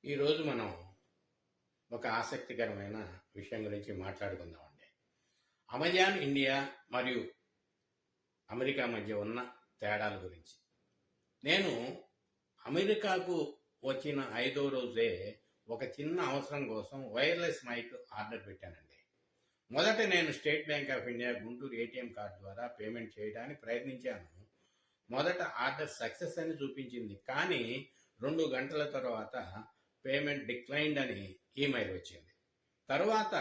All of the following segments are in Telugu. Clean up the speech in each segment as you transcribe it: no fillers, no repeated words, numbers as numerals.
ఈరోజు మనం ఒక ఆసక్తికరమైన విషయం గురించి మాట్లాడుకుందామండి. అమెజాన్ ఇండియా మరియు అమెరికా మధ్య ఉన్న తేడాల గురించి. నేను అమెరికాకు వచ్చిన 5వ రోజే ఒక చిన్న అవసరం కోసం వైర్లెస్ మైక్ ఆర్డర్ పెట్టానండి. మొదట నేను state bank of India Guntur ATM card ద్వారా పేమెంట్ చేయడానికి ప్రయత్నించాను. మొదట ఆర్డర్ సక్సెస్ అని చూపించింది, కానీ 2 గంటల తర్వాత పేమెంట్ డిక్లైన్డ్ అని ఈమెయిల్ వచ్చింది. తరువాత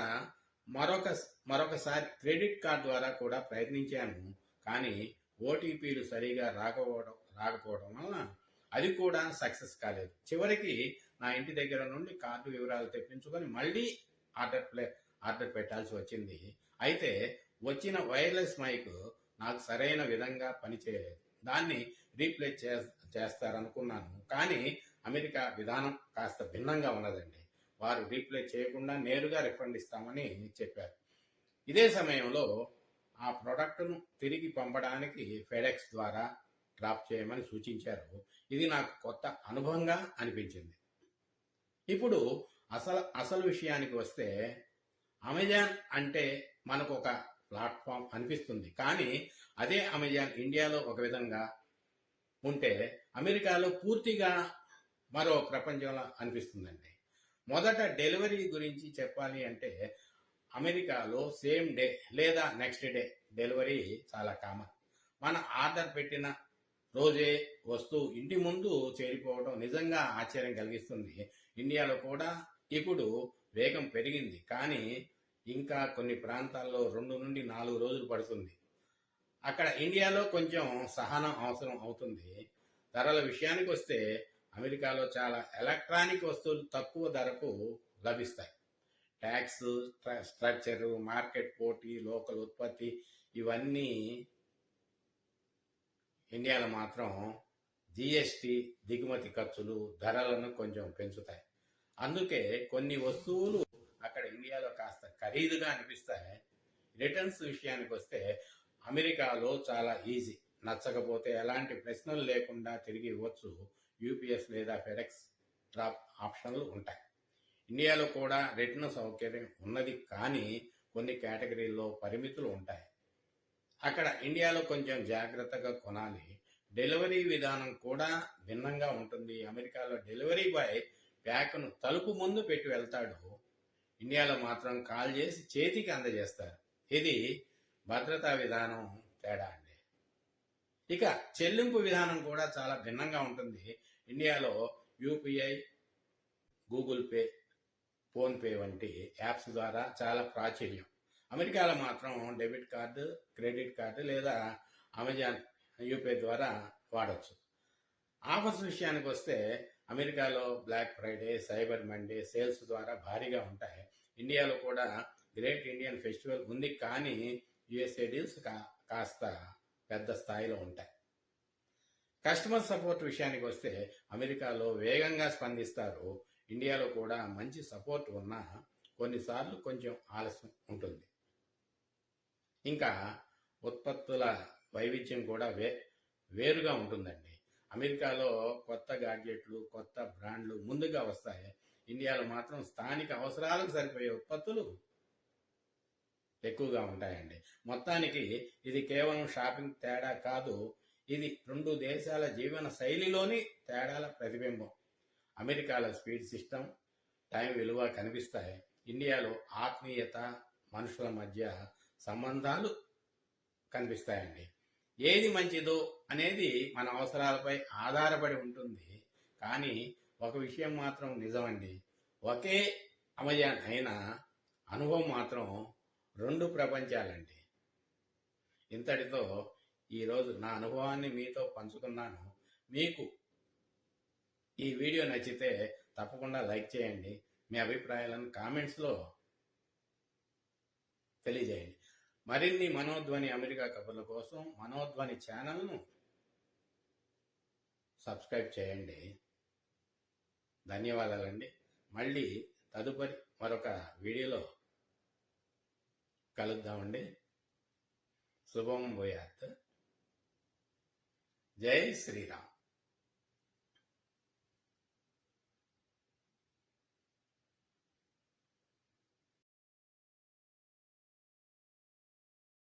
మరొకసారి క్రెడిట్ కార్డ్ ద్వారా కూడా ప్రయత్నించాను, కానీ ఓటీపీలు సరిగా రాకపోవడం వలన అది కూడా సక్సెస్ కాలేదు. చివరికి నా ఇంటి దగ్గర నుండి కార్డు వివరాలు తెప్పించుకొని మళ్ళీ ఆర్డర్ పెట్టాల్సి వచ్చింది. అయితే వచ్చిన వైర్లెస్ మైక్ నాకు సరైన విధంగా పనిచేయలేదు. దాన్ని రీప్లేస్ చేస్తారనుకున్నాను, కానీ అమెరికా విధానం కాస్త భిన్నంగా ఉన్నదండి. వారు రీప్లేస్ చేయకుండా నేరుగా రిఫండ్ ఇస్తామని చెప్పారు. ఇదే సమయంలో ఆ ప్రోడక్ట్ను తిరిగి పంపడానికి ఫెడెక్స్ ద్వారా డ్రాప్ చేయమని సూచించారు. ఇది నాకు కొత్త అనుభవంగా అనిపించింది. ఇప్పుడు అసలు విషయానికి వస్తే, అమెజాన్ అంటే మనకు ఒక ప్లాట్ఫామ్ అనిపిస్తుంది, కానీ అదే అమెజాన్ ఇండియాలో ఒక విధంగా ఉంటే అమెరికాలో పూర్తిగా మరో ప్రపంచంలో అనిపిస్తుందండి. మొదట డెలివరీ గురించి చెప్పాలి అంటే, అమెరికాలో సేమ్ డే లేదా నెక్స్ట్ డే డెలివరీ చాలా కామన్. మన ఆర్డర్ పెట్టిన రోజే వస్తువు ఇంటి ముందు చేరిపోవడం నిజంగా ఆశ్చర్యం కలిగిస్తుంది. ఇండియాలో కూడా ఇప్పుడు వేగం పెరిగింది, కానీ ఇంకా కొన్ని ప్రాంతాల్లో 2 నుండి 4 రోజులు పడుతుంది. అక్కడ ఇండియాలో కొంచెం సహనం అవసరం అవుతుంది. ధరల విషయానికి వస్తే, అమెరికాలో చాలా ఎలక్ట్రానిక్ వస్తువులు తక్కువ ధరకు లభిస్తాయి. ట్యాక్స్ స్ట్రక్చరు, మార్కెట్ పోటీ, లోకల్ ఉత్పత్తి ఇవన్నీ ఇండియాలో మాత్రం జిఎస్టి, దిగుమతి ఖర్చులు ధరలను కొంచెం పెంచుతాయి. అందుకే కొన్ని వస్తువులు అక్కడ ఇండియాలో కాస్త ఖరీదుగా అనిపిస్తాయి. రిటర్న్స్ విషయానికి వస్తే, అమెరికాలో చాలా ఈజీ. నచ్చకపోతే ఎలాంటి ప్రశ్నలు లేకుండా తిరిగి ఇవ్వచ్చు. యూపీఎస్ లేదా ఫెడెక్స్ డ్రాప్ ఆప్షన్లు ఉంటాయి. ఇండియాలో కూడా రిటర్న్ సౌకర్యం ఉన్నది, కానీ కొన్ని కేటగిరీల్లో పరిమితులు ఉంటాయి. అక్కడ ఇండియాలో కొంచెం జాగ్రత్తగా కొనాలి. డెలివరీ విధానం కూడా భిన్నంగా ఉంటుంది. అమెరికాలో డెలివరీ బాయ్ ప్యాక్ను తలుపు ముందు పెట్టి వెళ్తాడు. ఇండియాలో మాత్రం కాల్ చేసి చేతికి అందజేస్తారు. ఇది భద్రతా విధానం తేడా అండి. ఇక చెల్లింపు విధానం కూడా చాలా భిన్నంగా ఉంటుంది. ఇండియాలో యూపీఐ, గూగుల్ పే, ఫోన్పే వంటి యాప్స్ ద్వారా చాలా ప్రాచుర్యం. అమెరికాలో మాత్రం డెబిట్ కార్డు, క్రెడిట్ కార్డు లేదా అమెజాన్ యూపీఐ ద్వారా వాడచ్చు. ఆఫర్స్ విషయానికి వస్తే, అమెరికాలో Black Friday, Cyber Monday sales ద్వారా భారీగా ఉంటాయి. ఇండియాలో కూడా గ్రేట్ ఇండియన్ ఫెస్టివల్ ఉంది, కానీ యుఎస్ఏ డీల్స్ కాస్త పెద్ద స్థాయిలో ఉంటాయి. కస్టమర్ సపోర్ట్ విషయానికి వస్తే, అమెరికాలో వేగంగా స్పందిస్తారు. ఇండియాలో కూడా మంచి సపోర్ట్ ఉన్నా కొన్నిసార్లు కొంచెం ఆలస్యం ఉంటుంది. ఇంకా ఉత్పత్తుల వైవిధ్యం కూడా వేరుగా ఉంటుందండి. అమెరికాలో కొత్త గాడ్జెట్లు, కొత్త బ్రాండ్లు ముందుగా వస్తాయి. ఇండియాలో మాత్రం స్థానిక అవసరాలకు సరిపోయే ఉత్పత్తులు ఎక్కువగా ఉంటాయండి. మొత్తానికి ఇది కేవలం షాపింగ్ తేడా కాదు, ఇది 2 దేశాల జీవన శైలిలోని తేడాల ప్రతిబింబం. అమెరికాలో స్పీడ్ సిస్టమ్, టైం విలువ కనిపిస్తాయి. ఇండియాలో ఆత్మీయత, మనుషుల మధ్య సంబంధాలు కనిపిస్తాయండి. ఏది మంచిదో అనేది మన అవసరాలపై ఆధారపడి ఉంటుంది. కానీ ఒక విషయం మాత్రం నిజమండి, ఒకే అమెజాన్ అయినా అనుభవం మాత్రం 2 ప్రపంచాలండి. ఇంతటితో ఈరోజు నా అనుభవాన్ని మీతో పంచుకున్నాను. మీకు ఈ వీడియో నచ్చితే తప్పకుండా లైక్ చేయండి. మీ అభిప్రాయాలను కామెంట్స్లో తెలియజేయండి. మరిన్ని మనోధ్వని అమెరికా కబుర్ల కోసం మనోధ్వని ఛానల్ను సబ్స్క్రైబ్ చేయండి. ధన్యవాదాలండి. మళ్ళీ తదుపరి మరొక వీడియోలో కలుద్దామండి. శుభం భూయాత్. జై శ్రీరామ్.